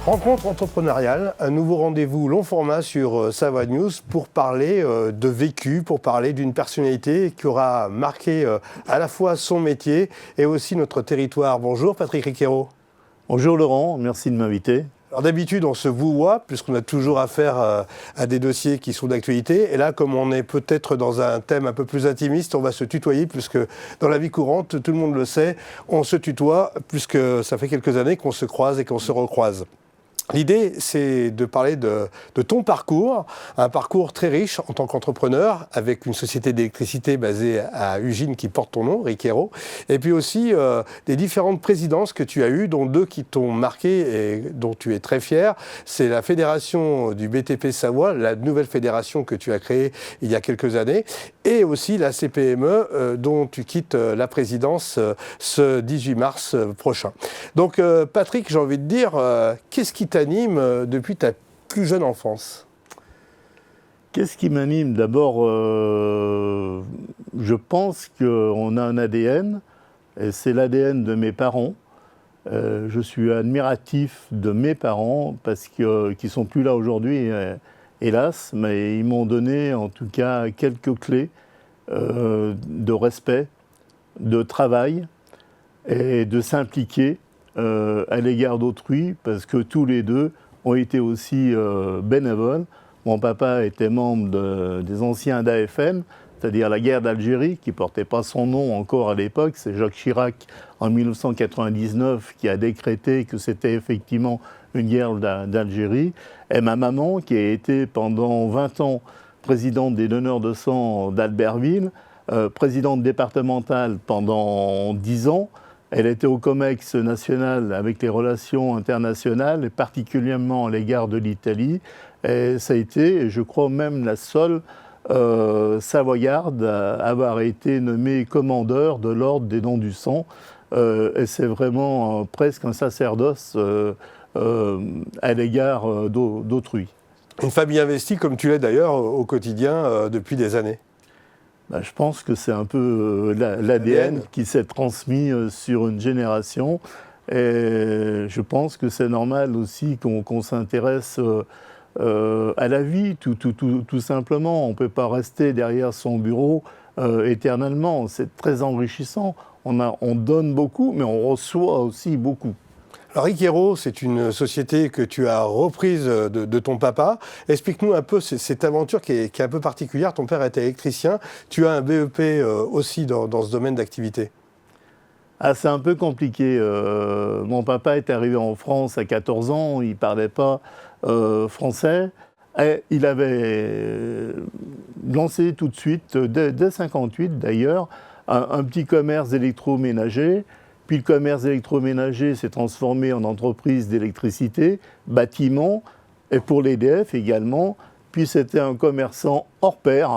Rencontre entrepreneuriale, un nouveau rendez-vous long format sur Savoie News pour parler de vécu, pour parler d'une personnalité qui aura marqué à la fois son métier et aussi notre territoire. Bonjour Patrick Riquero. Bonjour Laurent, merci de m'inviter. Alors d'habitude on se vouvoie puisqu'on a toujours affaire à des dossiers qui sont d'actualité. Et là, comme on est peut-être dans un thème un peu plus intimiste, on va se tutoyer puisque dans la vie courante, tout le monde le sait, on se tutoie puisque ça fait quelques années qu'on se croise et qu'on se recroise. L'idée, c'est de parler de ton parcours, un parcours très riche en tant qu'entrepreneur, avec une société d'électricité basée à Ugine qui porte ton nom, Riquero, et puis aussi des différentes présidences que tu as eues, dont deux qui t'ont marqué et dont tu es très fier. C'est la fédération du BTP Savoie, la nouvelle fédération que tu as créée il y a quelques années, et aussi la CPME dont tu quittes la présidence ce 18 mars prochain. Donc Patrick, j'ai envie de dire, qu'est-ce qui t'anime depuis ta plus jeune enfance? Qu'est-ce qui m'anime? D'abord, je pense qu'on a un ADN, et c'est l'ADN de mes parents. Je suis admiratif de mes parents parce qu'ils ne sont plus là aujourd'hui, hélas, mais ils m'ont donné en tout cas quelques clés de respect, de travail et de s'impliquer à l'égard d'autrui, parce que tous les deux ont été aussi bénévoles. Mon papa était membre des anciens d'AFN, c'est-à-dire la guerre d'Algérie, qui ne portait pas son nom encore à l'époque. C'est Jacques Chirac, en 1999, qui a décrété que c'était effectivement une guerre d'Algérie. Et ma maman, qui a été pendant 20 ans présidente des donneurs de sang d'Albertville, présidente départementale pendant 10 ans. Elle était au COMEX national avec les relations internationales, et particulièrement à l'égard de l'Italie. Et ça a été, je crois, même la seule savoyarde à avoir été nommée commandeur de l'ordre des dons du sang. Et c'est vraiment presque un sacerdoce à l'égard d'autrui. Une famille investie, comme tu l'es d'ailleurs au quotidien depuis des années. Je pense que c'est un peu l'ADN qui s'est transmis sur une génération. Et je pense que c'est normal aussi qu'on s'intéresse à la vie, tout simplement. On ne peut pas rester derrière son bureau éternellement. C'est très enrichissant. On donne beaucoup, mais on reçoit aussi beaucoup. Alors Riquero, c'est une société que tu as reprise de ton papa. Explique-nous un peu cette aventure qui est un peu particulière. Ton père était électricien. Tu as un BEP aussi dans ce domaine d'activité. C'est un peu compliqué. Mon papa est arrivé en France à 14 ans. Il ne parlait pas français. Et il avait lancé tout de suite, dès 1958 d'ailleurs, un petit commerce électroménager. Puis le commerce électroménager s'est transformé en entreprise d'électricité, bâtiment, et pour l'EDF également. Puis c'était un commerçant hors pair,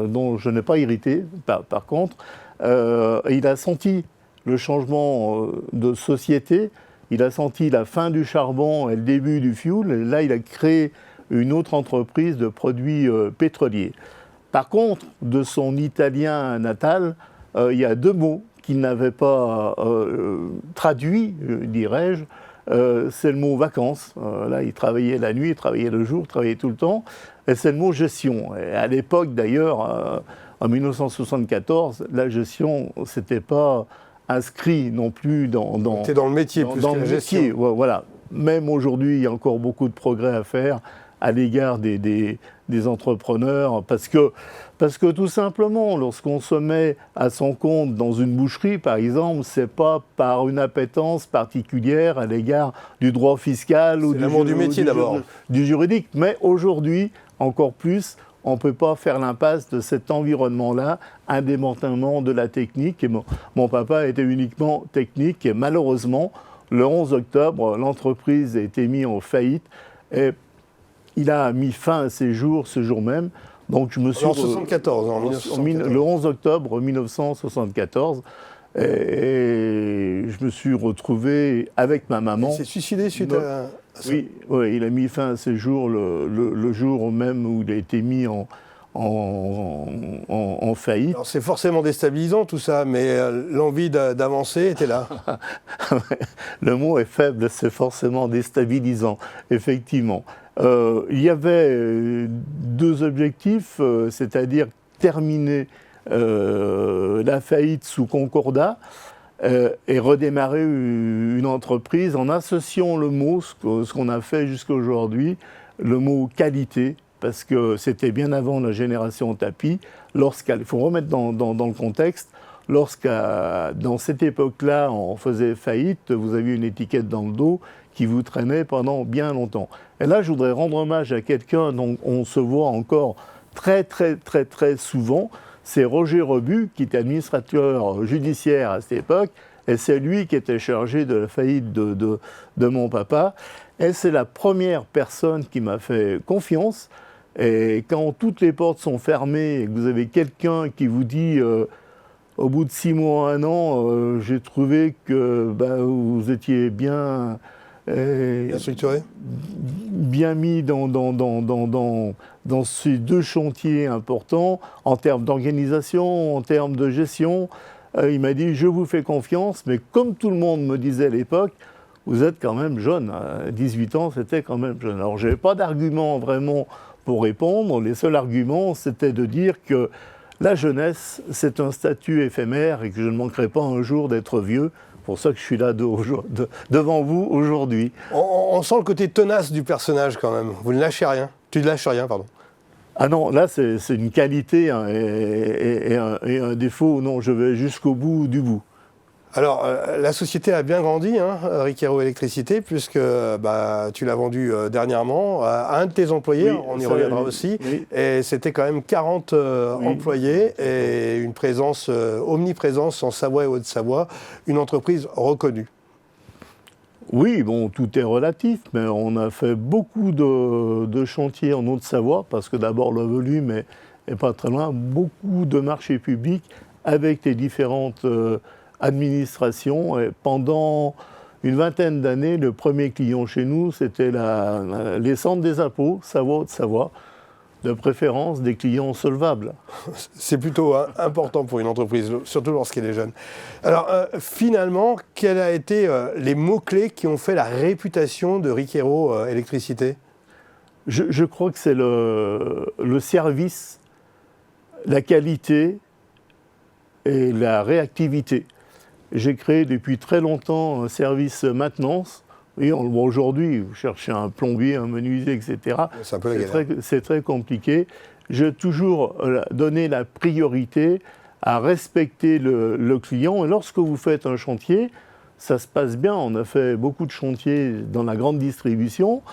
dont je n'ai pas hérité, par contre. Il a senti le changement de société, il a senti la fin du charbon et le début du fioul. Et là, il a créé une autre entreprise de produits pétroliers. Par contre, de son italien natal, il y a deux mots qu'il n'avait pas traduit, dirais-je, c'est le mot vacances. Là, il travaillait la nuit, il travaillait le jour, il travaillait tout le temps. Et c'est le mot gestion. Et à l'époque, d'ailleurs, en 1974, la gestion, c'était pas inscrit non plus dans T'es dans le métier plus dans que le la gestion. métier. Voilà. Même aujourd'hui, il y a encore beaucoup de progrès à faire à l'égard des entrepreneurs, parce que tout simplement, lorsqu'on se met à son compte dans une boucherie, par exemple, c'est pas par une appétence particulière à l'égard du droit fiscal ou du métier d'abord, du juridique. Mais aujourd'hui, encore plus, on ne peut pas faire l'impasse de cet environnement-là, indépendamment de la technique. Et mon papa était uniquement technique, et malheureusement, le 11 octobre, l'entreprise a été mise en faillite. Et il a mis fin à ses jours ce jour même. Donc je me suis en 1974. Le 11 octobre 1974. Et je me suis retrouvé avec ma maman. Il s'est suicidé suite à ça. Oui, il a mis fin à ses jours le jour même où il a été mis en en faillite. Alors c'est forcément déstabilisant tout ça, mais l'envie d'avancer était là. Le mot est faible, c'est forcément déstabilisant, effectivement. Il y avait deux objectifs, c'est-à-dire terminer la faillite sous concordat et redémarrer une entreprise en associant le mot, ce qu'on a fait jusqu'à aujourd'hui, le mot qualité, parce que c'était bien avant la génération tapis. Il faut remettre dans le contexte, dans cette époque-là, on faisait faillite, vous aviez une étiquette dans le dos qui vous traînait pendant bien longtemps. Et là, je voudrais rendre hommage à quelqu'un dont on se voit encore très souvent, c'est Roger Rebut, qui était administrateur judiciaire à cette époque, et c'est lui qui était chargé de la faillite de mon papa. Et c'est la première personne qui m'a fait confiance. Et quand toutes les portes sont fermées et que vous avez quelqu'un qui vous dit au bout de 6 mois, 1 an, j'ai trouvé que vous étiez bien structuré, bien mis dans ces deux chantiers importants en termes d'organisation, en termes de gestion. Il m'a dit, je vous fais confiance, mais comme tout le monde me disait à l'époque, vous êtes quand même jeune. À 18 ans, c'était quand même jeune. Alors, je n'avais pas d'argument vraiment pour répondre. Les seuls arguments, c'était de dire que la jeunesse, c'est un statut éphémère et que je ne manquerai pas un jour d'être vieux. C'est pour ça que je suis là devant vous aujourd'hui. On sent le côté tenace du personnage quand même. Vous ne lâchez rien. Tu ne lâches rien, pardon. Ah non, là, c'est une qualité hein, et un défaut. Non, je vais jusqu'au bout du bout. Alors, la société a bien grandi, hein, Riquero Électricité, puisque tu l'as vendu dernièrement à un de tes employés, oui, on y reviendra aussi, oui. Et c'était quand même 40 oui. employés et une présence, omniprésence en Savoie et Haute-Savoie, une entreprise reconnue. Oui, bon, tout est relatif, mais on a fait beaucoup de chantiers en Haute-Savoie, parce que d'abord le volume est pas très loin, beaucoup de marchés publics avec les différentes administration. Et pendant une vingtaine d'années, le premier client chez nous, c'était les centres des impôts, Savoie-Haute-Savoie, de préférence des clients solvables. C'est plutôt important pour une entreprise, surtout lorsqu'elle est jeune. Alors, finalement, quels ont été les mots-clés qui ont fait la réputation de Riquero Électricité ? Je crois que c'est le service, la qualité et la réactivité. J'ai créé depuis très longtemps un service maintenance. Oui, on le voit aujourd'hui, vous cherchez un plombier, un menuisier, etc. C'est très compliqué. J'ai toujours donné la priorité à respecter le client. Et lorsque vous faites un chantier, ça se passe bien. On a fait beaucoup de chantiers dans la grande distribution.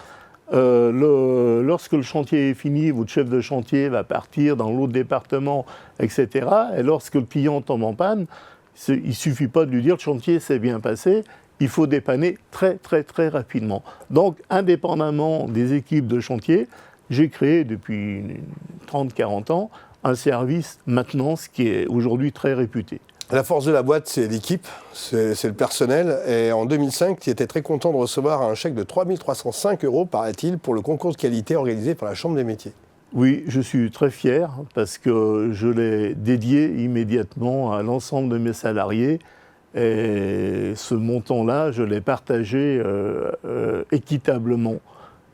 Lorsque le chantier est fini, votre chef de chantier va partir dans l'autre département, etc. Et lorsque le client tombe en panne, il ne suffit pas de lui dire le chantier s'est bien passé, il faut dépanner très rapidement. Donc, indépendamment des équipes de chantier, j'ai créé depuis 30-40 ans un service maintenance qui est aujourd'hui très réputé. La force de la boîte, c'est l'équipe, c'est le personnel. Et en 2005, tu étais très content de recevoir un chèque de 3 305 €, paraît-il, pour le concours de qualité organisé par la Chambre des métiers. Oui, je suis très fier parce que je l'ai dédié immédiatement à l'ensemble de mes salariés. Et ce montant-là, je l'ai partagé équitablement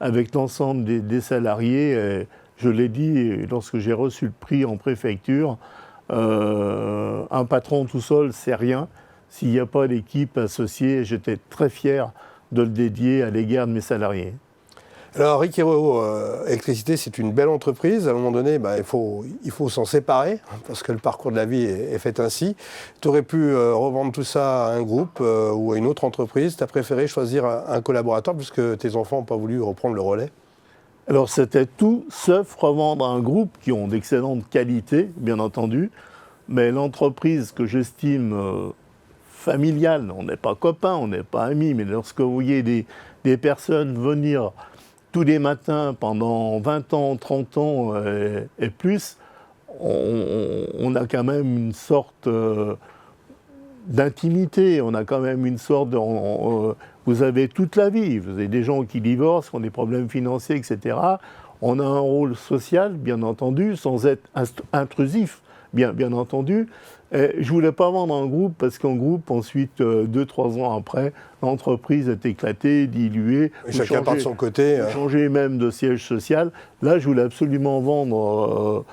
avec l'ensemble des salariés. Et je l'ai dit lorsque j'ai reçu le prix en préfecture, un patron tout seul, c'est rien. S'il n'y a pas d'équipe associée, j'étais très fier de le dédier à l'égard de mes salariés. Alors, Riquero Électricité, c'est une belle entreprise. À un moment donné, il faut s'en séparer, parce que le parcours de la vie est fait ainsi. Tu aurais pu revendre tout ça à un groupe ou à une autre entreprise. Tu as préféré choisir un collaborateur, puisque tes enfants n'ont pas voulu reprendre le relais. Alors, c'était tout sauf revendre à un groupe qui ont d'excellentes qualités, bien entendu. Mais l'entreprise que j'estime familiale, on n'est pas copains, on n'est pas amis, mais lorsque vous voyez des personnes venir tous les matins pendant 20 ans, 30 ans et plus, on a quand même une sorte d'intimité, on a quand même une sorte de... vous avez toute la vie, vous avez des gens qui divorcent, qui ont des problèmes financiers, etc. On a un rôle social, bien entendu, sans être intrusif, bien entendu. Et je ne voulais pas vendre un groupe parce qu'en groupe, ensuite, 2-3 ans après, l'entreprise est éclatée, diluée. Chacun part de son côté. Changer même de siège social. Là, je voulais absolument vendre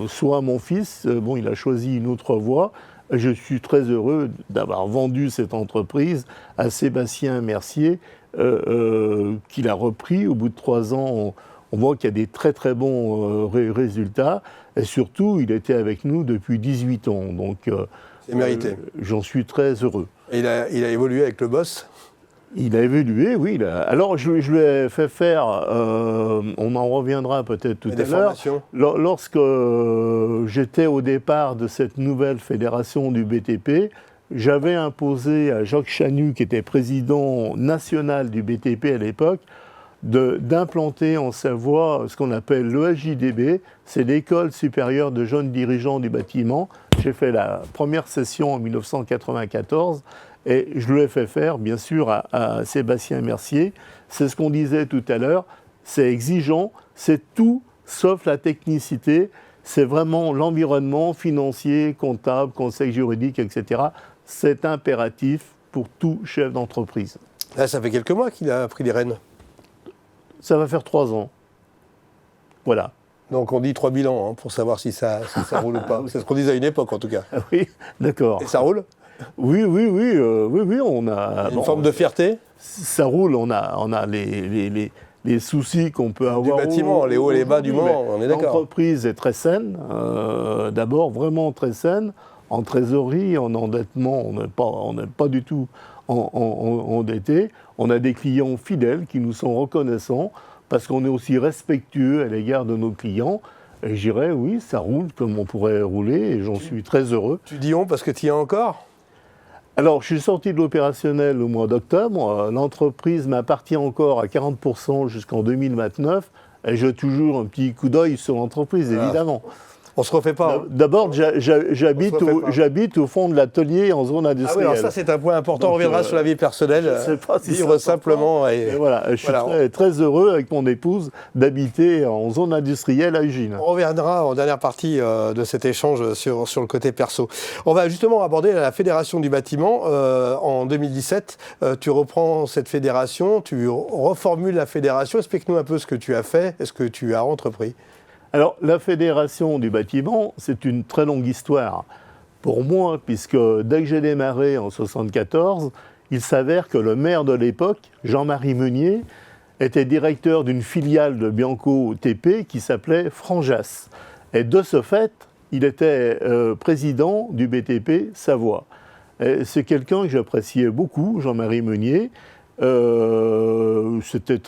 soit à mon fils. Bon, il a choisi une autre voie. Je suis très heureux d'avoir vendu cette entreprise à Sébastien Mercier, qu'il a repris. Au bout de 3 ans, on voit qu'il y a des très très bons résultats. Et surtout, il était avec nous depuis 18 ans. Donc, c'est mérité. J'en suis très heureux. Et il a évolué avec le boss ? Il a évolué, oui. Alors, je lui ai fait faire, on en reviendra peut-être tout à l'heure, lorsque j'étais au départ de cette nouvelle fédération du BTP, j'avais imposé à Jacques Chanu, qui était président national du BTP à l'époque, d'implanter en Savoie ce qu'on appelle l'ESJDB, c'est l'École supérieure de jeunes dirigeants du bâtiment. J'ai fait la première session en 1994 et je lui ai fait faire, bien sûr, à Sébastien Mercier. C'est ce qu'on disait tout à l'heure, c'est exigeant, c'est tout sauf la technicité, c'est vraiment l'environnement financier, comptable, conseil juridique, etc. C'est impératif pour tout chef d'entreprise. Là, ça fait quelques mois qu'il a pris les rênes. Ça va faire 3 ans. Voilà. Donc on dit 3 bilans pour savoir si ça roule ou pas. C'est ce qu'on disait à une époque en tout cas. Oui, d'accord. Et ça roule ? Oui, on a... Une forme de fierté ? Ça roule, on a les soucis qu'on peut avoir. Du bâtiment, les hauts et les bas du moment, on est d'accord. L'entreprise est très saine, d'abord vraiment très saine, en trésorerie, en endettement, on n'est pas du tout endetté. On a des clients fidèles qui nous sont reconnaissants parce qu'on est aussi respectueux à l'égard de nos clients. Et je dirais, oui, ça roule comme on pourrait rouler et j'en suis très heureux. Tu dis on parce que tu y es encore ? Alors, je suis sorti de l'opérationnel au mois d'octobre. L'entreprise m'appartient encore à 40% jusqu'en 2029. Et j'ai toujours un petit coup d'œil sur l'entreprise, évidemment. On ne se refait pas. D'abord, j'habite au fond de l'atelier en zone industrielle. Ah oui, alors ça c'est un point important. Donc, on reviendra sur la vie personnelle. Je ne sais pas si vivre simplement. Et voilà, je suis très heureux avec mon épouse d'habiter en zone industrielle à Ugine. On reviendra en dernière partie de cet échange sur le côté perso. On va justement aborder la fédération du bâtiment. En 2017, tu reprends cette fédération, tu reformules la fédération. Explique-nous un peu ce que tu as fait et ce que tu as entrepris. Alors, la fédération du bâtiment, c'est une très longue histoire pour moi, puisque dès que j'ai démarré en 1974, il s'avère que le maire de l'époque, Jean-Marie Meunier, était directeur d'une filiale de Bianco TP qui s'appelait Franjas. Et de ce fait, il était président du BTP Savoie. Et c'est quelqu'un que j'appréciais beaucoup, Jean-Marie Meunier. C'était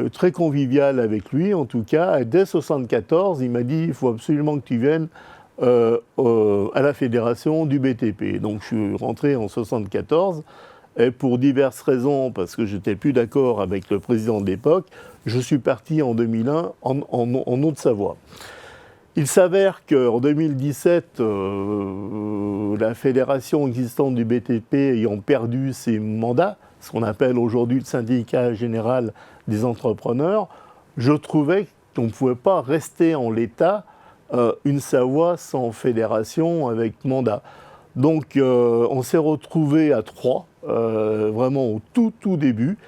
très convivial avec lui, en tout cas. Et dès 1974, il m'a dit « il faut absolument que tu viennes à la fédération du BTP ». Donc je suis rentré en 1974, et pour diverses raisons, parce que je n'étais plus d'accord avec le président de l'époque, je suis parti en 2001 en Haute-Savoie. Il s'avère qu'en 2017, la fédération existante du BTP ayant perdu ses mandats, ce qu'on appelle aujourd'hui le syndicat général des entrepreneurs, je trouvais qu'on ne pouvait pas rester en l'état une Savoie sans fédération avec mandat. Donc on s'est retrouvés à 3, vraiment au tout début,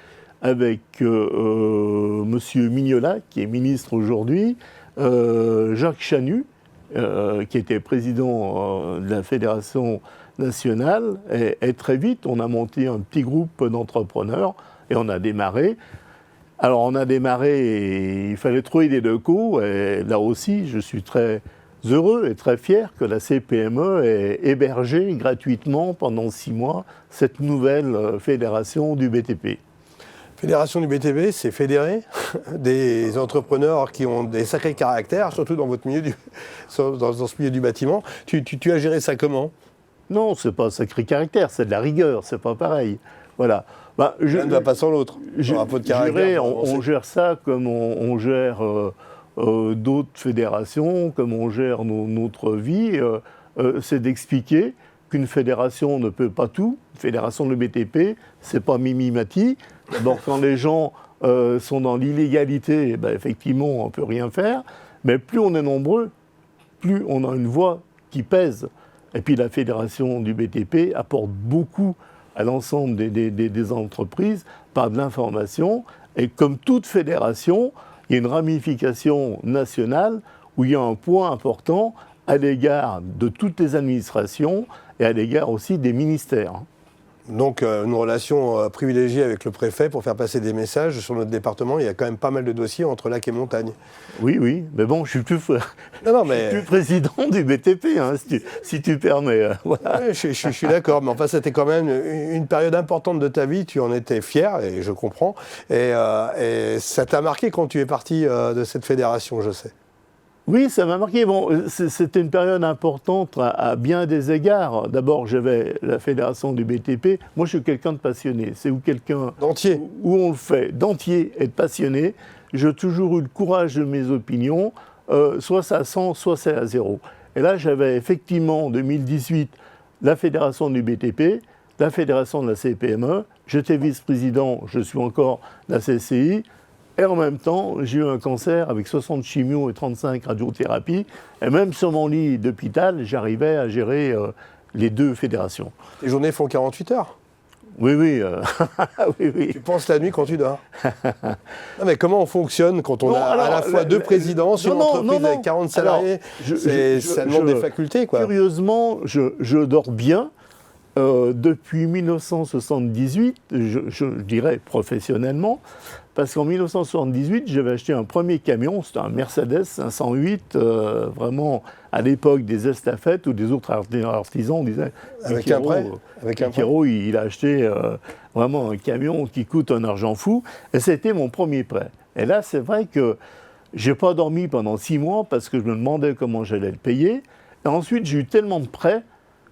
avec M. Mignola, qui est ministre aujourd'hui, Jacques Chanu, qui était président de la Fédération nationale, et très vite, on a monté un petit groupe d'entrepreneurs, et on a démarré. Alors, on a démarré, et il fallait trouver des locaux, et là aussi, je suis très heureux et très fier que la CPME ait hébergé gratuitement pendant 6 mois cette nouvelle fédération du BTP. Fédération du BTP, c'est fédérer des entrepreneurs qui ont des sacrés caractères, surtout dans votre milieu dans ce milieu du bâtiment. Tu as géré ça comment ? Non, c'est pas sacré caractère, c'est de la rigueur, c'est pas pareil. Voilà. L'un ne va pas sans l'autre. On gère ça comme on gère d'autres fédérations, comme on gère notre vie. C'est d'expliquer qu'une fédération ne peut pas tout. Une fédération de BTP, c'est pas mimimati. D'abord, quand les gens sont dans l'illégalité, effectivement, on ne peut rien faire. Mais plus on est nombreux, plus on a une voix qui pèse. Et puis la fédération du BTP apporte beaucoup à l'ensemble des entreprises par de l'information. Et comme toute fédération, il y a une ramification nationale où il y a un point important à l'égard de toutes les administrations et à l'égard aussi des ministères. Donc une relation privilégiée avec le préfet pour faire passer des messages sur notre département. Il y a quand même pas mal de dossiers entre lac et montagne. Oui, mais bon, je suis plus président du BTP, hein, si tu permets. Voilà. Oui, je suis d'accord, mais enfin c'était quand même une période importante de ta vie, tu en étais fier, et je comprends, et ça t'a marqué quand tu es parti de cette fédération, je sais. Oui, ça m'a marqué. Bon, c'était une période importante à bien des égards. D'abord, j'avais la fédération du BTP. Moi, je suis quelqu'un de passionné. C'est où quelqu'un... D'entier. Où on le fait, d'entier et de passionné. J'ai toujours eu le courage de mes opinions. Soit c'est à 100, soit c'est à 0. Et là, j'avais effectivement, en 2018, la fédération du BTP, la fédération de la CPME. J'étais vice-président, je suis encore la CCI. Et en même temps, j'ai eu un cancer avec 60 chimios et 35 radiothérapies. Et même sur mon lit d'hôpital, j'arrivais à gérer les deux fédérations. Les journées font 48 heures. Oui. oui. Tu penses la nuit quand tu dors. Non, mais comment on fonctionne quand on a à la fois deux présidents sur une entreprise avec 40 salariés? Ça demande des facultés, quoi. Curieusement, je dors bien. Depuis 1978, je dirais professionnellement, parce qu'en 1978, j'avais acheté un premier camion, c'était un Mercedes 508, vraiment à l'époque des estafettes ou des autres artisans, on disait. Avec un prêt. Kiro, il a acheté vraiment un camion qui coûte un argent fou, et c'était mon premier prêt. Et là, c'est vrai que je n'ai pas dormi pendant 6 mois parce que je me demandais comment j'allais le payer. Et ensuite, j'ai eu tellement de prêts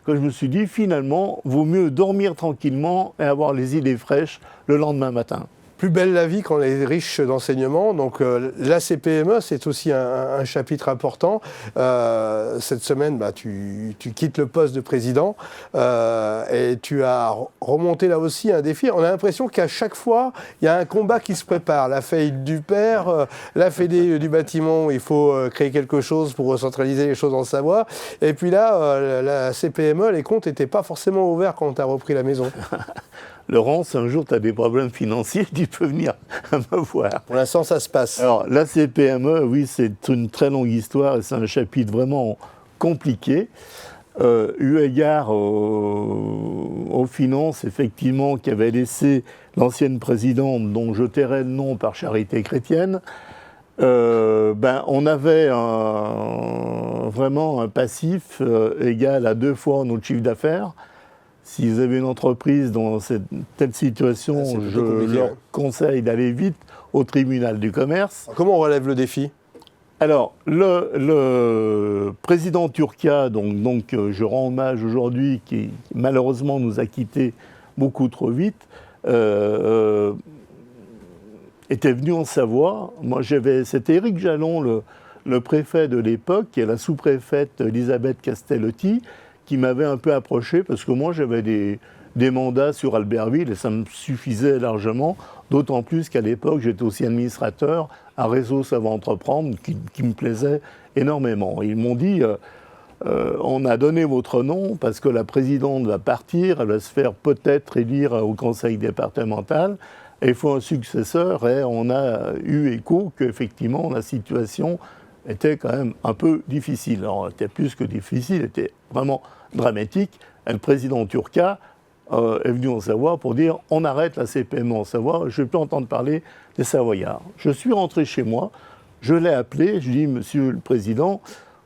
que je me suis dit, finalement, vaut mieux dormir tranquillement et avoir les idées fraîches le lendemain matin. Plus belle la vie quand on est riche d'enseignement. Donc la CPME, c'est aussi un chapitre important. Cette semaine, tu quittes le poste de président et tu as remonté là aussi un défi. On a l'impression qu'à chaque fois, il y a un combat qui se prépare. La faillite du père, la fédé du bâtiment où il faut créer quelque chose pour recentraliser les choses en Savoie. Et puis là, la CPME, les comptes n'étaient pas forcément ouverts quand tu as repris la maison. Laurence, un jour, tu as des problèmes financiers, tu peux venir me voir. Pour l'instant, ça se passe. Alors, la CPME, oui, c'est une très longue histoire et c'est un chapitre vraiment compliqué. Eu égard aux finances, effectivement, qu'avait laissé l'ancienne présidente, dont je tairai le nom par charité chrétienne, on avait vraiment un passif égal à 2 fois notre chiffre d'affaires. Si vous avez une entreprise dans cette telle situation, je leur conseille d'aller vite au tribunal du commerce. Comment on relève le défi ? Alors, le président Turca, donc je rends hommage aujourd'hui, qui malheureusement nous a quittés beaucoup trop vite, était venu en Savoie. Moi, c'était Éric Jalon, le préfet de l'époque, et la sous-préfète Elisabeth Castellotti, qui m'avait un peu approché, parce que moi, j'avais des mandats sur Albertville, et ça me suffisait largement, d'autant plus qu'à l'époque, j'étais aussi administrateur à Réseau Savoir Entreprendre, qui me plaisait énormément. Ils m'ont dit, on a donné votre nom, parce que la présidente va partir, elle va se faire peut-être élire au conseil départemental, et il faut un successeur, et on a eu écho qu'effectivement, la situation était quand même un peu difficile. Alors, elle était plus que difficile, elle était vraiment dramatique. Et le président Turca est venu en Savoie pour dire « on arrête la CPME en Savoie, je ne veux plus entendre parler des Savoyards ». Je suis rentré chez moi, je l'ai appelé, je lui ai dit « Monsieur le Président,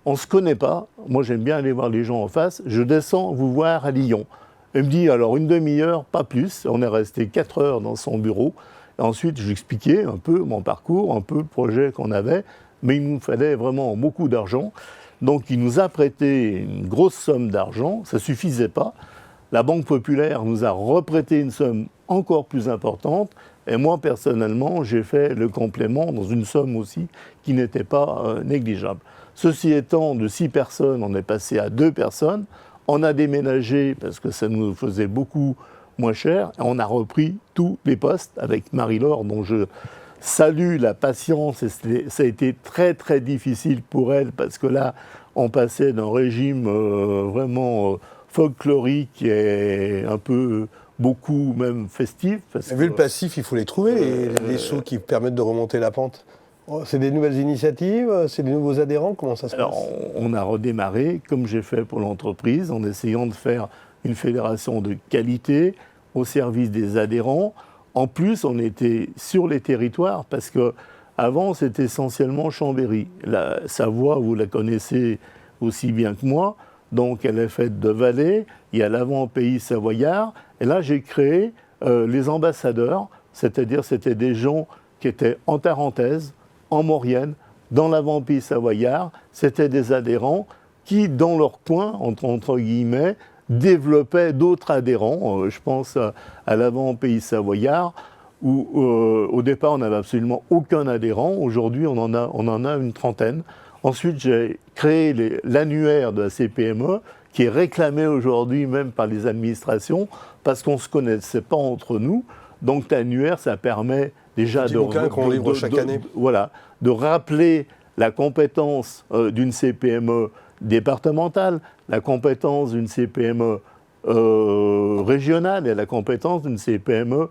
on ne se connaît pas, moi j'aime bien aller voir les gens en face, je descends vous voir à Lyon ». Il me dit « alors une demi-heure, pas plus ». On est resté 4 heures dans son bureau. Et ensuite, je lui expliquais un peu mon parcours, un peu le projet qu'on avait. Mais il nous fallait vraiment beaucoup d'argent. Donc il nous a prêté une grosse somme d'argent, ça ne suffisait pas. La Banque Populaire nous a reprêté une somme encore plus importante. Et moi, personnellement, j'ai fait le complément dans une somme aussi qui n'était pas négligeable. Ceci étant, de 6 personnes, on est passé à 2 personnes. On a déménagé parce que ça nous faisait beaucoup moins cher. Et on a repris tous les postes avec Marie-Laure, dont je salue la patience. Et ça a été très très difficile pour elle parce que là, on passait d'un régime vraiment folklorique et un peu beaucoup même festif. Vu le passif, il faut les trouver, les sous qui permettent de remonter la pente. C'est des nouvelles initiatives, c'est des nouveaux adhérents, comment ça se passe? Alors, on a redémarré, comme j'ai fait pour l'entreprise, en essayant de faire une fédération de qualité au service des adhérents. En plus, on était sur les territoires, parce qu'avant, c'était essentiellement Chambéry. La Savoie, vous la connaissez aussi bien que moi, donc elle est faite de vallées, il y a l'avant-pays savoyard, et là, j'ai créé les ambassadeurs, c'est-à-dire c'était des gens qui étaient en Tarentaise, en Maurienne, dans l'avant-pays savoyard, c'était des adhérents qui, dans leur coin, entre guillemets, développaient d'autres adhérents. Je pense à l'avant-pays savoyard, où au départ, on n'avait absolument aucun adhérent. Aujourd'hui, on en a une trentaine. Ensuite, j'ai créé l'annuaire de la CPME, qui est réclamé aujourd'hui même par les administrations, parce qu'on ne se connaissait pas entre nous. Donc l'annuaire, ça permet déjà qu'on livre chaque année. Voilà, de rappeler la compétence d'une CPME départementale, la compétence d'une CPME régionale et la compétence d'une CPME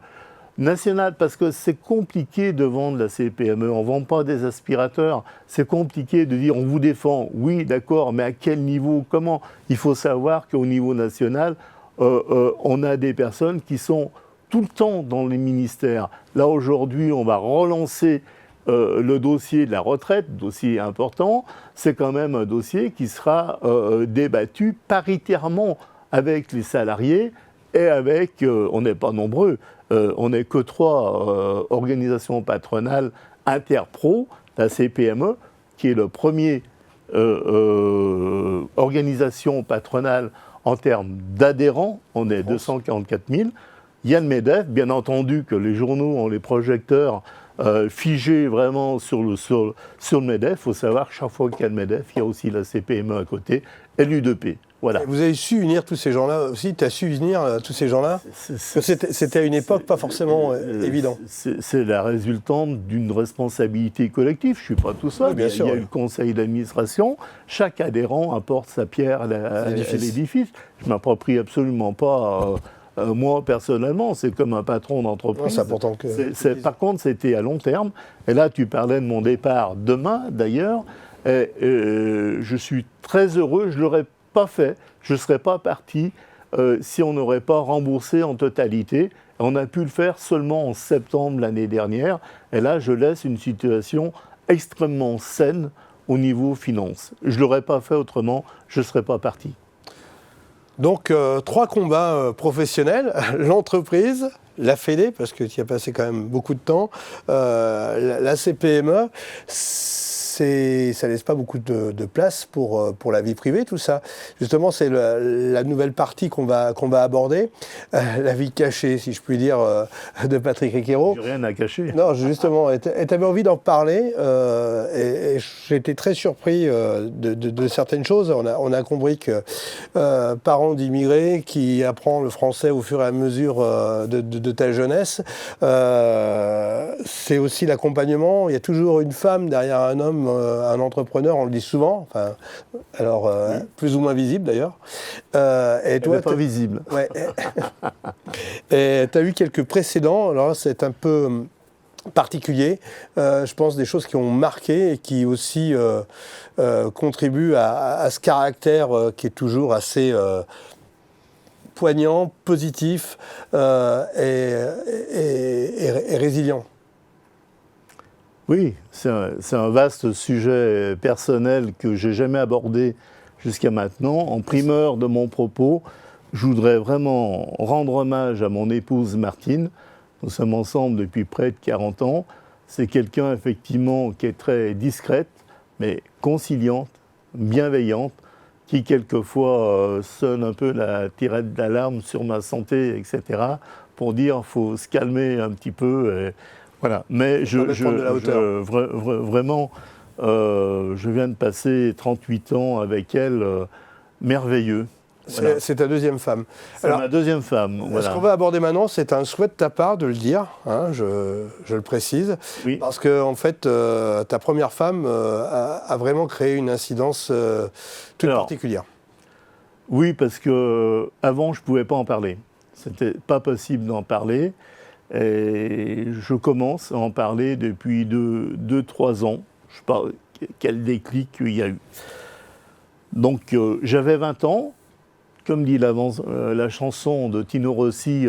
nationale, parce que c'est compliqué de vendre la CPME, on ne vend pas des aspirateurs, c'est compliqué de dire on vous défend, oui d'accord, mais à quel niveau, comment? Il faut savoir qu'au niveau national, on a des personnes qui sont tout le temps dans les ministères. Là aujourd'hui, on va relancer le dossier de la retraite, dossier important, c'est quand même un dossier qui sera débattu paritairement avec les salariés et avec, on n'est pas nombreux, on n'est que 3 organisations patronales interpro, la CPME, qui est le premier organisation patronale en termes d'adhérents, on est 244 000. Il y a le MEDEF, bien entendu que les journaux ont les projecteurs figés vraiment sur le MEDEF. Il faut savoir que chaque fois qu'il y a le MEDEF, il y a aussi la CPME à côté et l'U2P. Voilà. Vous avez su unir tous ces gens-là aussi? Tu as su unir tous ces gens-là? C'était à une époque pas forcément évident. C'est la résultante d'une responsabilité collective. Je ne suis pas tout seul. Oui, bien sûr, il y a eu le conseil d'administration. Chaque adhérent apporte sa pierre à l'édifice. Je ne m'approprie absolument pas... moi, personnellement, c'est comme un patron d'entreprise. Par contre, c'était à long terme. Et là, tu parlais de mon départ demain, d'ailleurs. Je suis très heureux. Je ne l'aurais pas fait. Je ne serais pas parti si on n'aurait pas remboursé en totalité. On a pu le faire seulement en septembre l'année dernière. Et là, je laisse une situation extrêmement saine au niveau finance. Je ne l'aurais pas fait autrement. Je ne serais pas parti. Donc, 3 combats professionnels, l'entreprise, la Fédé, parce que tu y as passé quand même beaucoup de temps, la CPME, ça laisse pas beaucoup de place pour la vie privée, tout ça. Justement, c'est la nouvelle partie qu'on va aborder, la vie cachée, si je puis dire, de Patrick Riquero. J'ai rien à cacher. Non, justement, et tu avais envie d'en parler, et j'ai été très surpris de certaines choses. On a compris que parents d'immigrés qui apprend le français au fur et à mesure de ta jeunesse, c'est aussi l'accompagnement. Il y a toujours une femme derrière un homme, un entrepreneur, on le dit souvent, enfin, alors plus ou moins visible d'ailleurs. Et toi, pas visible. Ouais. Et tu as eu quelques précédents, alors c'est un peu particulier, je pense des choses qui ont marqué et qui aussi contribuent à ce caractère qui est toujours assez poignant, positif et résilient. Oui, c'est un vaste sujet personnel que je n'ai jamais abordé jusqu'à maintenant. En primeur de mon propos, je voudrais vraiment rendre hommage à mon épouse Martine. Nous sommes ensemble depuis près de 40 ans. C'est quelqu'un effectivement qui est très discrète, mais conciliante, bienveillante, qui quelquefois sonne un peu la tirette d'alarme sur ma santé, etc., pour dire qu'il faut se calmer un petit peu. Voilà, mais vraiment, je viens de passer 38 ans avec elle, merveilleux. Voilà. C'est ta deuxième femme. C'est ma deuxième femme. Voilà. Ce qu'on va aborder maintenant, c'est un souhait de ta part de le dire, hein, je le précise, Oui. parce que en fait, ta première femme a vraiment créé une incidence toute particulière. Oui, parce que avant, je ne pouvais pas en parler. C'était pas possible d'en parler. Et je commence à en parler depuis 2-3 ans. Je sais pas quel déclic il y a eu. Donc, j'avais 20 ans. Comme dit la chanson de Tino Rossi,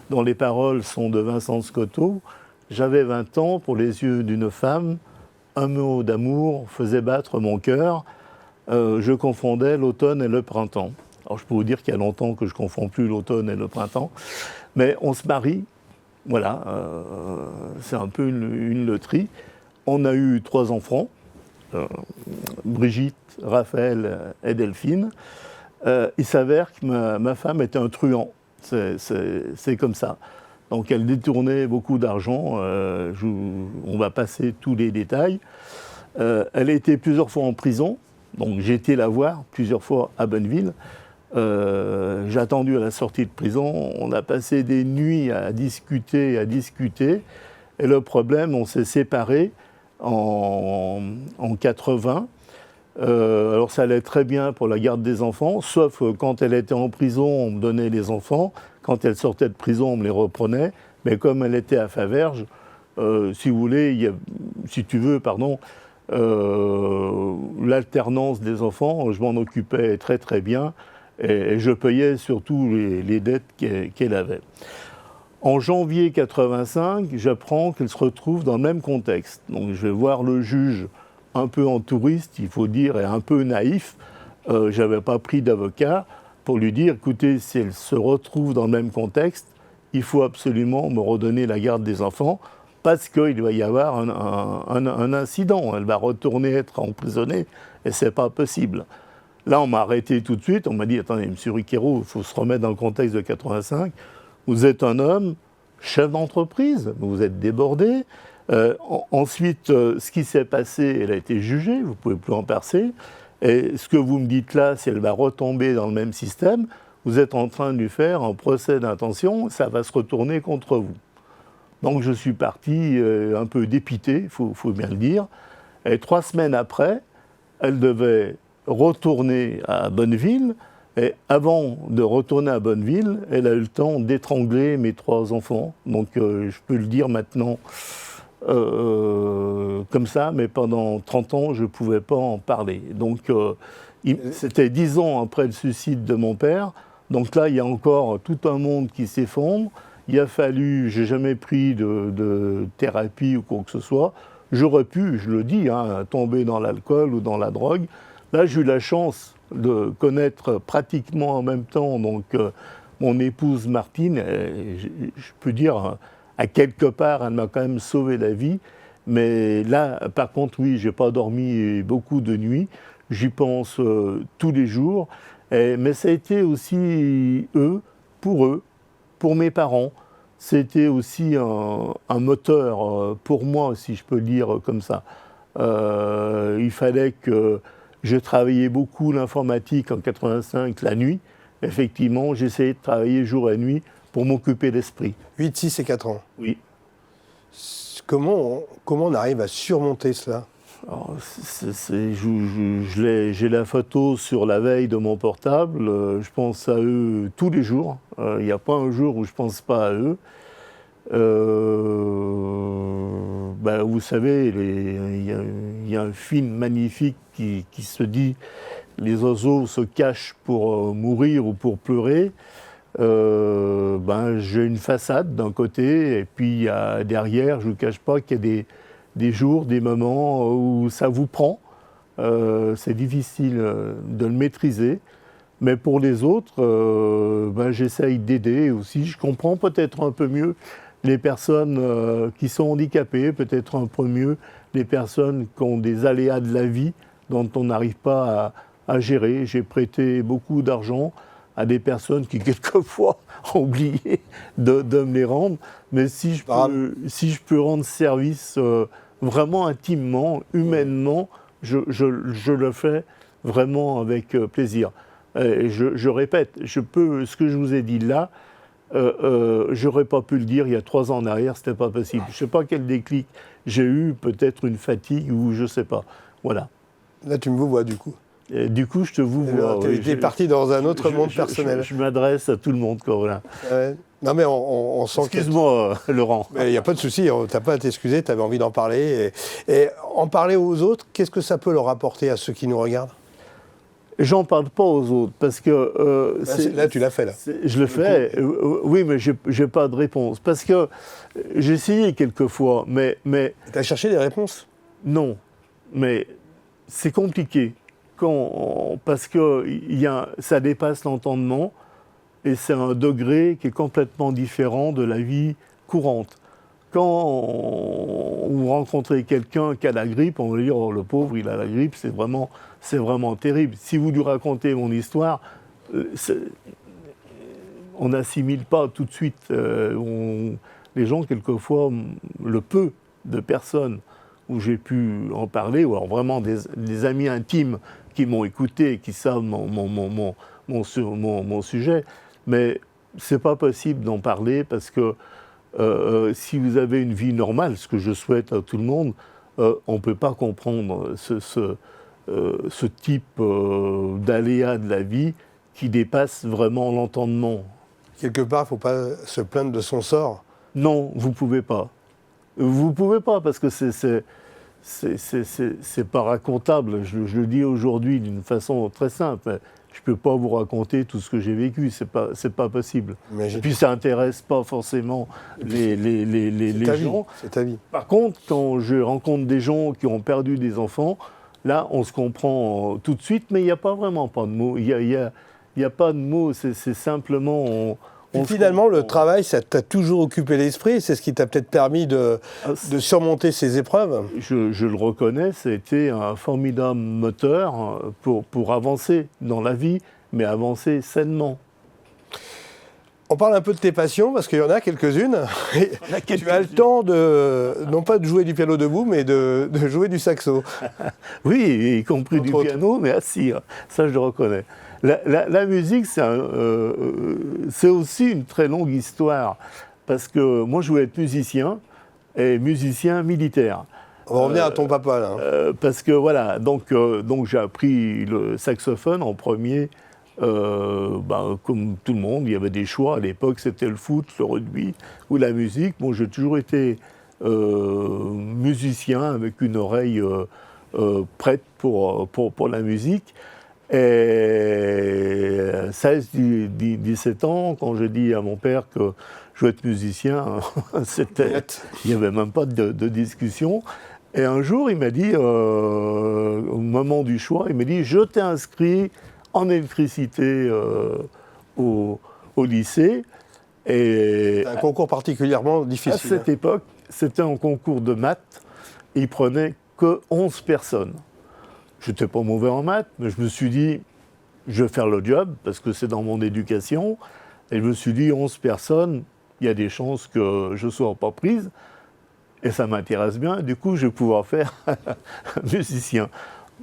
dont les paroles sont de Vincent Scotto, j'avais 20 ans, pour les yeux d'une femme, un mot d'amour faisait battre mon cœur. Je confondais l'automne et le printemps. Alors je peux vous dire qu'il y a longtemps que je ne confonds plus l'automne et le printemps, mais on se marie, voilà, c'est un peu une loterie. On a eu 3 enfants, Brigitte, Raphaël et Delphine. Il s'avère que ma femme était un truand, c'est comme ça. Donc elle détournait beaucoup d'argent, on va passer tous les détails. Elle a été plusieurs fois en prison, donc j'ai été la voir plusieurs fois à Bonneville. J'ai attendu à la sortie de prison, on a passé des nuits à discuter, et le problème, on s'est séparés en 80. Alors ça allait très bien pour la garde des enfants, sauf quand elle était en prison, on me donnait les enfants. Quand elle sortait de prison, on me les reprenait. Mais comme elle était à Faverges, si vous voulez, si tu veux, l'alternance des enfants, je m'en occupais très très bien. Et je payais surtout les dettes qu'elle avait. En janvier 85, j'apprends qu'elle se retrouve dans le même contexte. Donc je vais voir le juge un peu en touriste, il faut dire, et un peu naïf. Je n'avais pas pris d'avocat pour lui dire, écoutez, si elle se retrouve dans le même contexte, il faut absolument me redonner la garde des enfants parce qu'il va y avoir un incident. Elle va retourner être emprisonnée et ce n'est pas possible. Là, on m'a arrêté tout de suite. On m'a dit, attendez, M. Riquero, il faut se remettre dans le contexte de 85. Vous êtes un homme, chef d'entreprise, vous êtes débordé. Ensuite, ce qui s'est passé, elle a été jugée, vous ne pouvez plus en passer. Et ce que vous me dites là, si elle va retomber dans le même système, vous êtes en train de lui faire un procès d'intention, ça va se retourner contre vous. Donc je suis parti un peu dépité, il faut bien le dire. Et 3 semaines après, elle devait retourner à Bonneville. Et avant de retourner à Bonneville, elle a eu le temps d'étrangler mes 3 enfants. Donc je peux le dire maintenant comme ça, mais pendant 30 ans, je ne pouvais pas en parler. Donc c'était 10 ans après le suicide de mon père. Donc là, il y a encore tout un monde qui s'effondre. Il a fallu, je n'ai jamais pris de thérapie ou quoi que ce soit. J'aurais pu, je le dis, tomber dans l'alcool ou dans la drogue. Là, j'ai eu la chance de connaître pratiquement en même temps mon épouse Martine. Je peux dire, à quelque part, elle m'a quand même sauvé la vie. Mais là, par contre, oui, je n'ai pas dormi beaucoup de nuits. J'y pense tous les jours. Mais ça a été aussi pour mes parents. C'était aussi un moteur pour moi, si je peux le dire comme ça. Il fallait que je travaillais beaucoup l'informatique en 85 la nuit. Effectivement, j'essayais de travailler jour et nuit pour m'occuper d'esprit. 8, 6 et 4 ans. Oui. Comment on arrive à surmonter cela ? Alors, j'ai la photo sur la veille de mon portable. Je pense à eux tous les jours. Il n'y a pas un jour où je ne pense pas à eux. Vous savez, il y a un film magnifique qui se dit « Les oiseaux se cachent pour mourir ou pour pleurer ». J'ai une façade d'un côté et puis derrière, je ne vous cache pas qu'il y a des jours, des moments où ça vous prend. C'est difficile de le maîtriser. Mais pour les autres, j'essaye d'aider aussi. Je comprends peut-être un peu mieux les personnes qui sont handicapées, peut-être un peu mieux les personnes qui ont des aléas de la vie dont on n'arrive pas à gérer. J'ai prêté beaucoup d'argent à des personnes qui, quelquefois, ont oublié de me les rendre. Mais si je peux rendre service vraiment intimement, humainement, je le fais vraiment avec plaisir. Je répète, ce que je vous ai dit là, j'aurais pas pu le dire il y a 3 ans en arrière, c'était pas possible. Je sais pas quel déclic j'ai eu, peut-être une fatigue ou je sais pas. Voilà. Là, tu me vois du coup. Et du coup, je te vous vois. Tu es parti dans un autre monde personnel. Je m'adresse à tout le monde, quoi, voilà. Non, mais on sent que... Excuse-moi, Laurent. Il n'y a pas de souci, tu n'as pas à t'excuser, tu avais envie d'en parler. Et en parler aux autres, qu'est-ce que ça peut leur apporter à ceux qui nous regardent? J'en parle pas aux autres, parce que... là, tu l'as fait, là. Je le fais, oui, mais j'ai pas de réponse. Parce que j'ai essayé quelquefois, mais... Tu as cherché des réponses? Non, mais c'est compliqué. Parce que ça dépasse l'entendement et c'est un degré qui est complètement différent de la vie courante. Quand vous rencontrez quelqu'un qui a la grippe, on va dire oh, le pauvre il a la grippe, c'est vraiment terrible. Si vous lui racontez mon histoire, on n'assimile pas tout de suite. Les gens quelquefois, le peu de personnes où j'ai pu en parler, ou alors vraiment des amis intimes qui m'ont écouté, qui savent mon sujet, mais c'est pas possible d'en parler parce que si vous avez une vie normale, ce que je souhaite à tout le monde, on ne peut pas comprendre ce type d'aléa de la vie qui dépasse vraiment l'entendement. Quelque part, il ne faut pas se plaindre de son sort. Non, vous ne pouvez pas. Vous ne pouvez pas parce que c'est pas racontable. Je le dis aujourd'hui d'une façon très simple. Je ne peux pas vous raconter tout ce que j'ai vécu, c'est pas possible. Et puis ça n'intéresse pas forcément les gens. C'est ta vie. Par contre, quand je rencontre des gens qui ont perdu des enfants, là on se comprend tout de suite, mais il n'y a pas vraiment pas de mots. Il y a pas de mots, c'est simplement... Finalement, le travail, ça t'a toujours occupé l'esprit. C'est ce qui t'a peut-être permis de surmonter ces épreuves. Je le reconnais, ça a été un formidable moteur pour avancer dans la vie, mais avancer sainement. On parle un peu de tes passions, parce qu'il y en a quelques-unes. Tu as le temps, non pas de jouer du piano debout, mais de jouer du saxo. Oui, y compris du piano, mais assis. Ça, je le reconnais. La musique, c'est aussi une très longue histoire, parce que moi, je voulais être musicien, et musicien militaire. On va revenir à ton papa, là. Parce que, voilà, donc j'ai appris le saxophone en premier, comme tout le monde, il y avait des choix. À l'époque, c'était le foot, le rugby ou la musique. Bon, j'ai toujours été musicien, avec une oreille prête pour la musique. Et 16-17 ans, quand j'ai dit à mon père que je veux être musicien, il n'y avait même pas de discussion. Et un jour, il m'a dit, au moment du choix, il m'a dit « Je t'ai inscrit en électricité au lycée. » C'est un concours particulièrement difficile. À cette époque, c'était un concours de maths. Et il prenait que 11 personnes. Je n'étais pas mauvais en maths, mais je me suis dit, je vais faire le job, parce que c'est dans mon éducation. Et je me suis dit, 11 personnes, il y a des chances que je ne sois pas prise. Et ça m'intéresse bien. Du coup, je vais pouvoir faire musicien.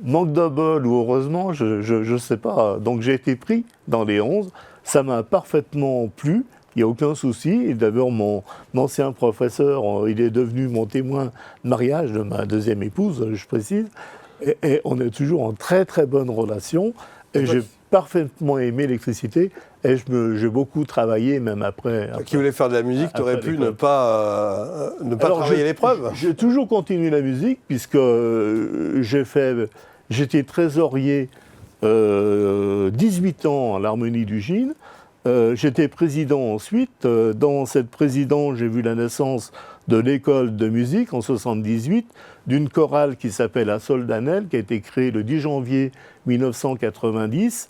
Manque de bol ou heureusement, je ne sais pas. Donc j'ai été pris dans les 11. Ça m'a parfaitement plu. Il n'y a aucun souci. Et d'abord, mon ancien professeur, il est devenu mon témoin de mariage de ma deuxième épouse, je précise. Et on est toujours en très très bonne relation. Et j'ai parfaitement aimé l'électricité. Et j'ai beaucoup travaillé, même après. Qui voulait faire de la musique, tu aurais pu ne pas travailler l'épreuve. J'ai toujours continué la musique, puisque j'étais trésorier 18 ans à l'Harmonie du Gine. J'étais président ensuite. Dans cette présidence, j'ai vu la naissance de l'école de musique en 78, d'une chorale qui s'appelle La Soldanelle, qui a été créée le 10 janvier 1990.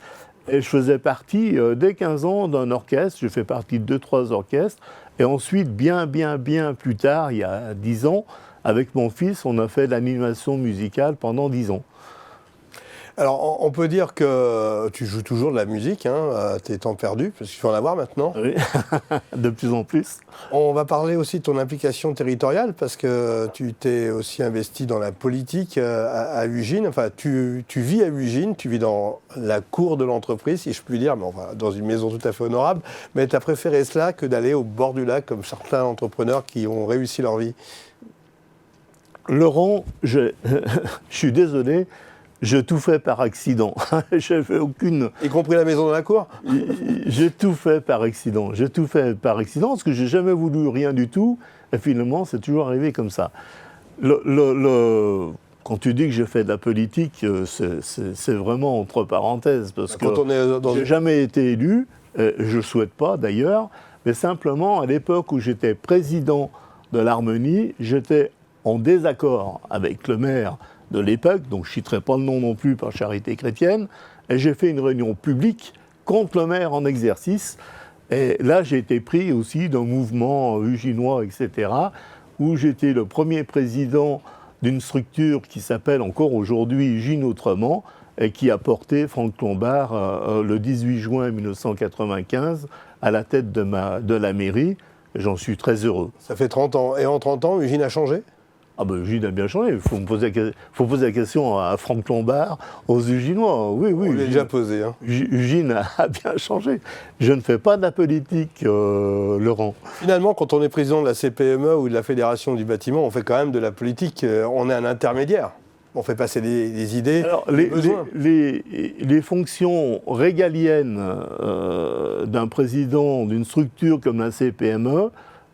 Et je faisais partie, dès 15 ans, d'un orchestre. Je fais partie de 2-3 orchestres. Et ensuite, bien plus tard, il y a 10 ans, avec mon fils, on a fait de l'animation musicale pendant 10 ans. Alors, on peut dire que tu joues toujours de la musique, hein, à tes temps perdus, parce qu'il faut en avoir maintenant. Oui, de plus en plus. On va parler aussi de ton implication territoriale, parce que tu t'es aussi investi dans la politique à Ugine. Enfin, tu vis à Ugine, tu vis dans la cour de l'entreprise, si je puis dire, mais enfin, dans une maison tout à fait honorable. Mais tu as préféré cela que d'aller au bord du lac, comme certains entrepreneurs qui ont réussi leur vie. Laurent, je suis désolé, je tout fais par accident. Je fais aucune. Y compris la maison dans la cour? J'ai tout fait par accident. J'ai tout fait par accident parce que j'ai jamais voulu rien du tout. Et finalement, c'est toujours arrivé comme ça. Quand tu dis que j'ai fait de la politique, c'est vraiment entre parenthèses parce que j'ai jamais été élu. Je ne souhaite pas d'ailleurs. Mais simplement, à l'époque où j'étais président de l'Harmonie, j'étais en désaccord avec le maire de l'époque, donc je ne citerai pas le nom non plus par charité chrétienne, et j'ai fait une réunion publique contre le maire en exercice. Et là, j'ai été pris aussi d'un mouvement uginois, etc., où j'étais le premier président d'une structure qui s'appelle encore aujourd'hui Ugine Autrement, et qui a porté Franck Lombard le 18 juin 1995 à la tête de la mairie. J'en suis très heureux. Ça fait 30 ans. Et en 30 ans, Ugine a changé? Ah ben, Ugine a bien changé. Il faut poser la question à Franck Lombard, aux Uginois. Oui, oui. On l'a déjà posé. Hein. Ugine a bien changé. Je ne fais pas de la politique, Laurent. Finalement, quand on est président de la CPME ou de la Fédération du bâtiment, on fait quand même de la politique. On est un intermédiaire. On fait passer des idées. Alors, les fonctions régaliennes d'un président d'une structure comme la CPME,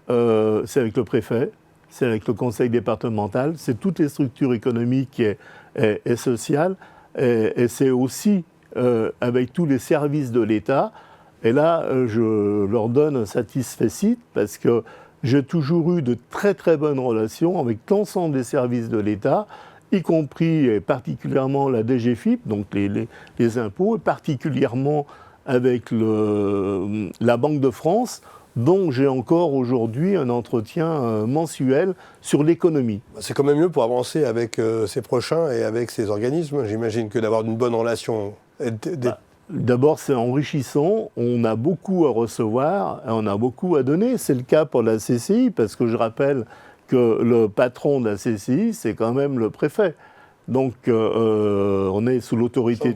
c'est avec le préfet. C'est avec le conseil départemental, c'est toutes les structures économiques et sociales, et c'est aussi avec tous les services de l'État. Et là, je leur donne un satisfecit parce que j'ai toujours eu de très très bonnes relations avec l'ensemble des services de l'État, y compris et particulièrement la DGFiP, donc les impôts, et particulièrement avec la Banque de France, dont j'ai encore aujourd'hui un entretien mensuel sur l'économie. C'est quand même mieux pour avancer avec ses prochains et avec ses organismes, j'imagine, que d'avoir une bonne relation. D'abord, c'est enrichissant, on a beaucoup à recevoir et on a beaucoup à donner. C'est le cas pour la CCI, parce que je rappelle que le patron de la CCI, c'est quand même le préfet. Donc, on est sous l'autorité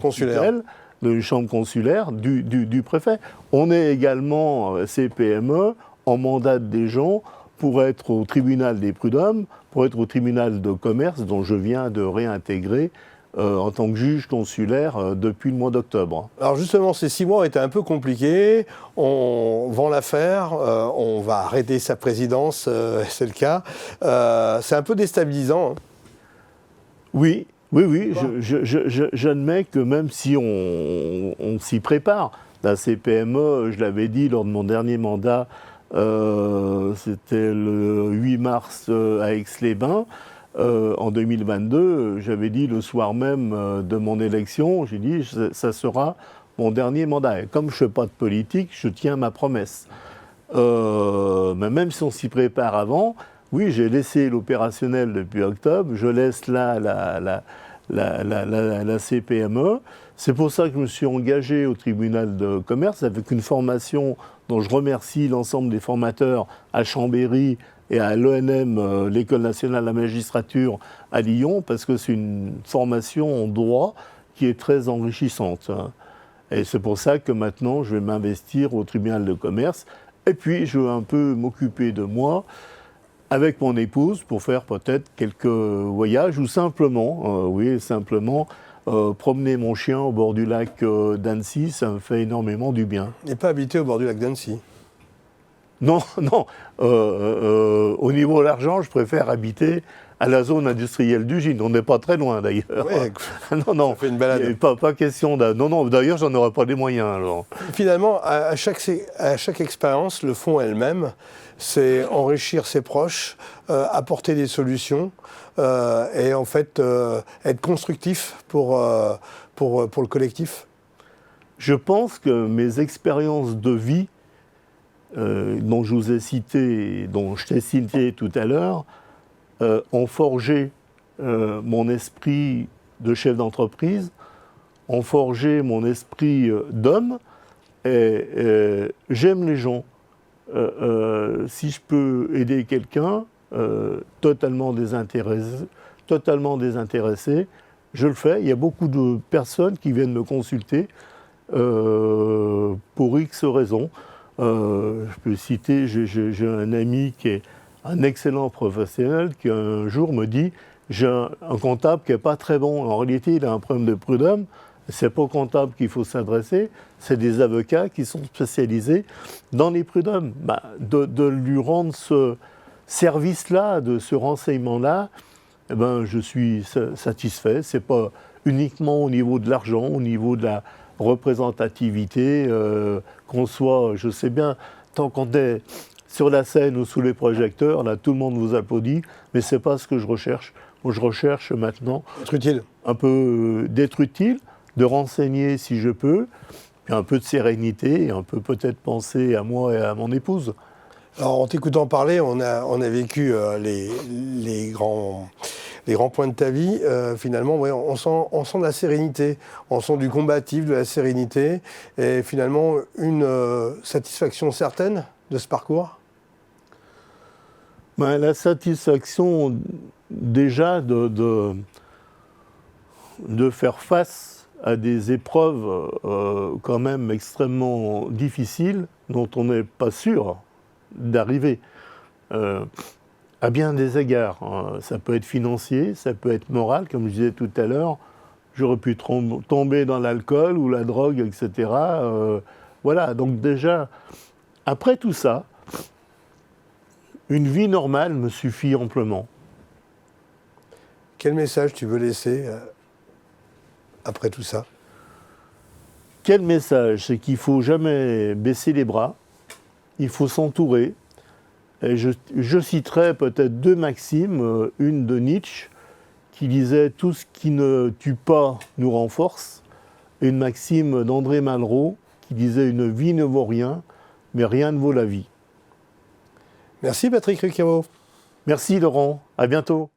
d'une chambre consulaire du préfet. On est également CPME, en mandat des gens pour être au tribunal des prud'hommes, pour être au tribunal de commerce dont je viens de réintégrer en tant que juge consulaire depuis le mois d'octobre. Alors justement, ces 6 mois ont été un peu compliqués. On vend l'affaire, on va arrêter sa présidence, c'est le cas. C'est un peu déstabilisant. Hein. Oui. J'admets que même si on s'y prépare, la CPME, je l'avais dit lors de mon dernier mandat, c'était le 8 mars à Aix-les-Bains, en 2022, j'avais dit le soir même de mon élection, j'ai dit ça sera mon dernier mandat. Et comme je ne fais pas de politique, je tiens ma promesse. Mais même si on s'y prépare avant, oui, j'ai laissé l'opérationnel depuis octobre, je laisse là la CPME. C'est pour ça que je me suis engagé au tribunal de commerce avec une formation dont je remercie l'ensemble des formateurs à Chambéry et à l'ENM, l'École nationale de la magistrature à Lyon, parce que c'est une formation en droit qui est très enrichissante. Et c'est pour ça que maintenant, je vais m'investir au tribunal de commerce. Et puis, je vais un peu m'occuper de moi avec mon épouse pour faire peut-être quelques voyages ou simplement, promener mon chien au bord du lac d'Annecy, ça me fait énormément du bien. Et pas habiter au bord du lac d'Annecy? Non. Au niveau de l'argent, je préfère habiter à la zone industrielle d'Ugine. On n'est pas très loin d'ailleurs. Ouais, non. Ça fait une balade. Pas question de... Non, d'ailleurs, j'en aurais pas les moyens. Alors. Finalement, à chaque expérience, le fond elle-même, c'est enrichir ses proches, apporter des solutions et en fait être constructif pour le collectif. Je pense que mes expériences de vie dont je vous ai cité, dont je t'ai cité tout à l'heure, ont forgé mon esprit de chef d'entreprise, ont forgé mon esprit d'homme et j'aime les gens. Si je peux aider quelqu'un totalement désintéressé, je le fais. Il y a beaucoup de personnes qui viennent me consulter pour X raisons. Je peux citer, j'ai un ami qui est un excellent professionnel qui un jour me dit « j'ai un comptable qui n'est pas très bon. En réalité, il a un problème de prud'homme. Ce n'est pas au comptable qu'il faut s'adresser, c'est des avocats qui sont spécialisés dans les prud'hommes. » De lui rendre ce service-là, de ce renseignement-là, eh ben, je suis satisfait. Ce n'est pas uniquement au niveau de l'argent, au niveau de la représentativité, qu'on soit, je sais bien, tant qu'on est sur la scène ou sous les projecteurs, là, tout le monde vous applaudit, mais ce n'est pas ce que je recherche. Moi, je recherche maintenant Être utile. Un peu d'être utile, de renseigner si je peux, puis un peu de sérénité, et un peu peut-être penser à moi et à mon épouse. Alors, en t'écoutant parler, on a vécu les grands points de ta vie. Finalement, ouais, on sent de la sérénité, on sent du combatif, de la sérénité, et finalement une satisfaction certaine de ce parcours. La satisfaction déjà de faire face à des épreuves quand même extrêmement difficiles dont on n'est pas sûr d'arriver à bien des égards. Ça peut être financier, ça peut être moral, comme je disais tout à l'heure. J'aurais pu tomber dans l'alcool ou la drogue, etc. Voilà, donc déjà, après tout ça, une vie normale me suffit amplement. Quel message tu veux laisser après tout ça? Quel message? C'est qu'il ne faut jamais baisser les bras, il faut s'entourer. Et je citerai peut-être deux maximes, une de Nietzsche, qui disait « Tout ce qui ne tue pas nous renforce », et une maxime d'André Malraux, qui disait « Une vie ne vaut rien, mais rien ne vaut la vie ». Merci Patrick Ruquero. Merci Laurent, à bientôt.